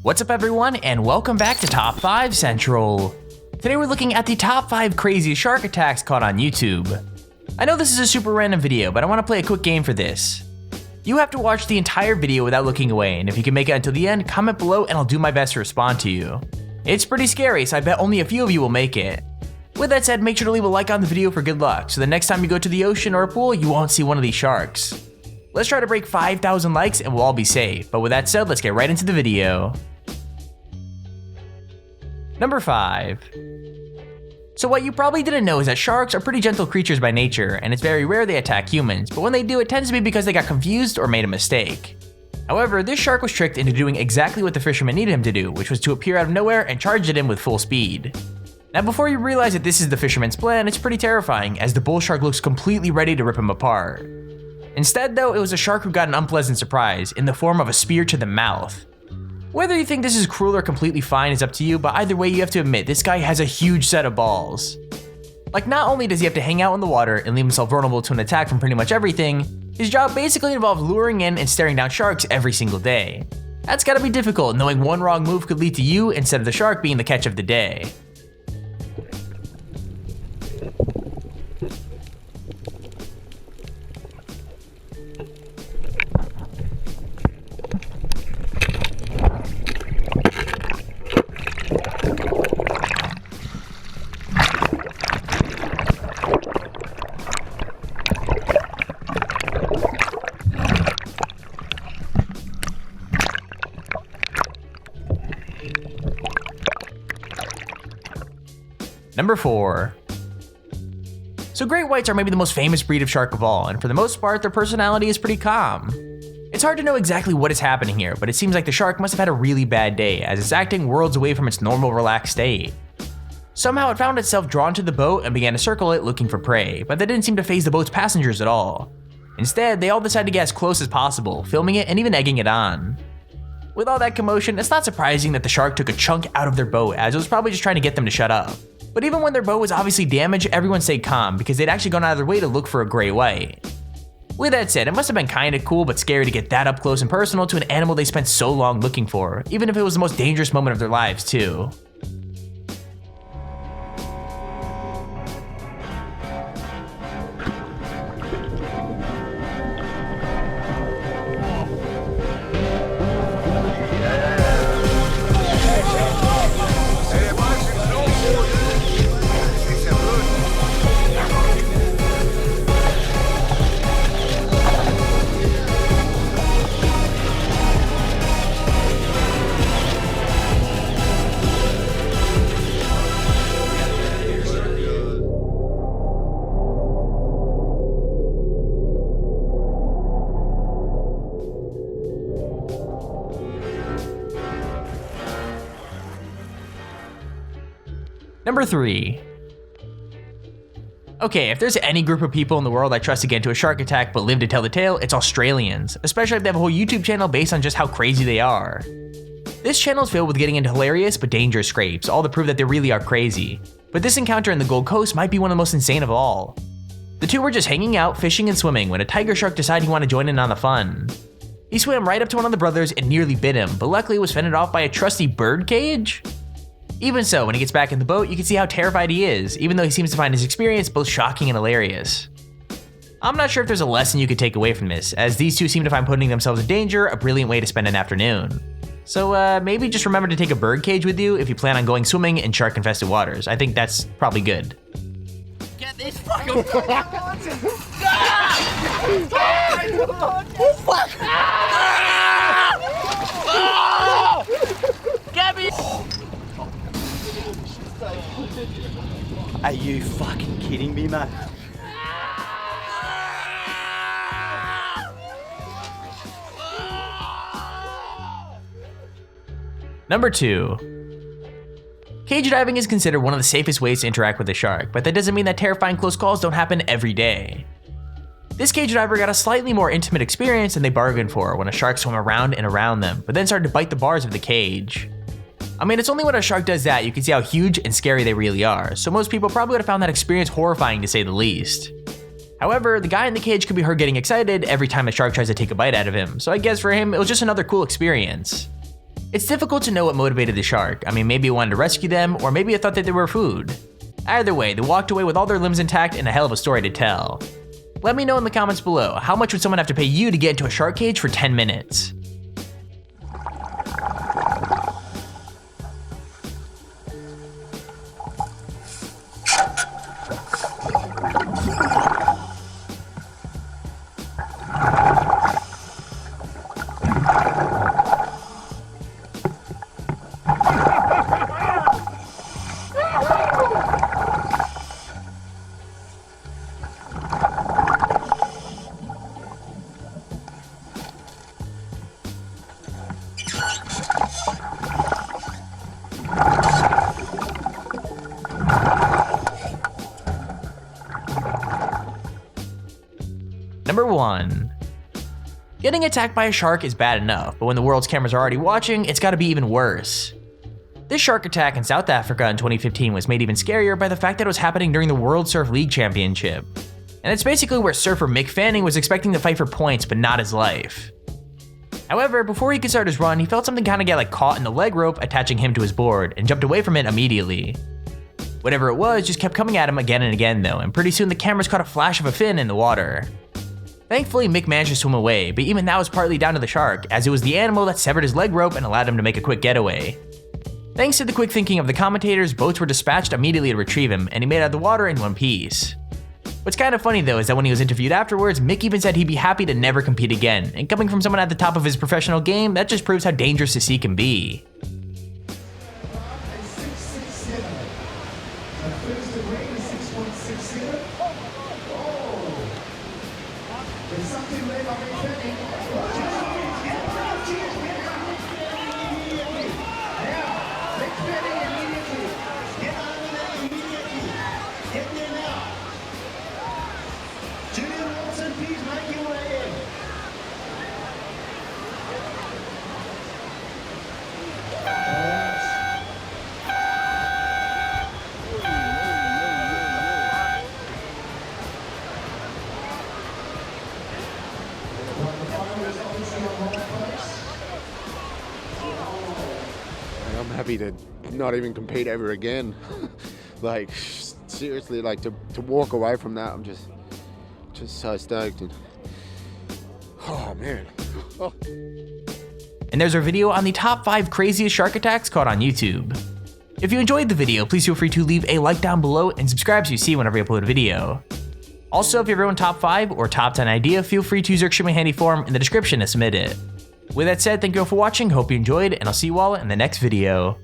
What's up everyone, and welcome back to Top 5 Central. Today we're looking at the top 5 craziest shark attacks caught on YouTube. I know this is a super random video, but I want to play a quick game for this. You have to watch the entire video without looking away, and if you can make it until the end, comment below and I'll do my best to respond to you. It's pretty scary, so I bet only a few of you will make it. With that said, make sure to leave a like on the video for good luck, so the next time you go to the ocean or a pool, you won't see one of these sharks. Let's try to break 5,000 likes and we'll all be safe, but with that said, let's get right into the video. Number 5. So what you probably didn't know is that sharks are pretty gentle creatures by nature, and it's very rare they attack humans, but when they do, it tends to be because they got confused or made a mistake. However, this shark was tricked into doing exactly what the fisherman needed him to do, which was to appear out of nowhere and charge at him with full speed. Now before you realize that this is the fisherman's plan, it's pretty terrifying, as the bull shark looks completely ready to rip him apart. Instead though, it was a shark who got an unpleasant surprise, in the form of a spear to the mouth. Whether you think this is cruel or completely fine is up to you, but either way you have to admit this guy has a huge set of balls. Like, not only does he have to hang out in the water and leave himself vulnerable to an attack from pretty much everything, his job basically involves luring in and staring down sharks every single day. That's gotta be difficult, knowing one wrong move could lead to you instead of the shark being the catch of the day. Number 4. So great whites are maybe the most famous breed of shark of all, and for the most part, their personality is pretty calm. It's hard to know exactly what is happening here, but it seems like the shark must have had a really bad day, as it's acting worlds away from its normal relaxed state. Somehow it found itself drawn to the boat and began to circle it looking for prey, but that didn't seem to faze the boat's passengers at all. Instead, they all decided to get as close as possible, filming it and even egging it on. With all that commotion, it's not surprising that the shark took a chunk out of their boat, as it was probably just trying to get them to shut up. But even when their boat was obviously damaged, everyone stayed calm because they'd actually gone out of their way to look for a great white. With that said, it must have been kinda cool but scary to get that up close and personal to an animal they spent so long looking for, even if it was the most dangerous moment of their lives too. Number 3. Okay, if there's any group of people in the world I trust to get into a shark attack but live to tell the tale, it's Australians, especially if they have a whole YouTube channel based on just how crazy they are. This channel is filled with getting into hilarious but dangerous scrapes, all to prove that they really are crazy. But this encounter in the Gold Coast might be one of the most insane of all. The two were just hanging out, fishing and swimming when a tiger shark decided he wanted to join in on the fun. He swam right up to one of the brothers and nearly bit him, but luckily was fended off by a trusty bird cage. Even so, when he gets back in the boat, you can see how terrified he is, even though he seems to find his experience both shocking and hilarious. I'm not sure if there's a lesson you could take away from this, as these two seem to find putting themselves in danger a brilliant way to spend an afternoon. So maybe just remember to take a bird cage with you if you plan on going swimming in shark-infested waters. I think that's probably good. Get this fucking Get me! Are you fucking kidding me, mate? Number 2. Cage diving is considered one of the safest ways to interact with a shark, but that doesn't mean that terrifying close calls don't happen every day. This cage diver got a slightly more intimate experience than they bargained for when a shark swam around and around them, but then started to bite the bars of the cage. I mean, it's only when a shark does that you can see how huge and scary they really are, so most people probably would have found that experience horrifying to say the least. However, the guy in the cage could be heard getting excited every time a shark tries to take a bite out of him, so I guess for him it was just another cool experience. It's difficult to know what motivated the shark. I mean, maybe it wanted to rescue them, or maybe it thought that they were food. Either way, they walked away with all their limbs intact and a hell of a story to tell. Let me know in the comments below, how much would someone have to pay you to get into a shark cage for 10 minutes? Number 1. Getting attacked by a shark is bad enough, but when the world's cameras are already watching, it's gotta be even worse. This shark attack in South Africa in 2015 was made even scarier by the fact that it was happening during the World Surf League Championship. And it's basically where surfer Mick Fanning was expecting to fight for points, but not his life. However, before he could start his run, he felt something kinda get caught in the leg rope attaching him to his board, and jumped away from it immediately. Whatever it was just kept coming at him again and again though, and pretty soon the cameras caught a flash of a fin in the water. Thankfully, Mick managed to swim away, but even that was partly down to the shark, as it was the animal that severed his leg rope and allowed him to make a quick getaway. Thanks to the quick thinking of the commentators, boats were dispatched immediately to retrieve him, and he made it out of the water in one piece. What's kind of funny though is that when he was interviewed afterwards, Mick even said he'd be happy to never compete again, and coming from someone at the top of his professional game, that just proves how dangerous the sea can be. I'm happy to not even compete ever again. Like, seriously, like to walk away from that, I'm just so stoked. And oh man. Oh. And there's our video on the top 5 craziest shark attacks caught on YouTube. If you enjoyed the video, please feel free to leave a like down below and subscribe so you see whenever I upload a video. Also, if you have your own top 5 or top 10 idea, feel free to use our extremely handy form in the description to submit it. With that said, thank you all for watching, hope you enjoyed, and I'll see you all in the next video.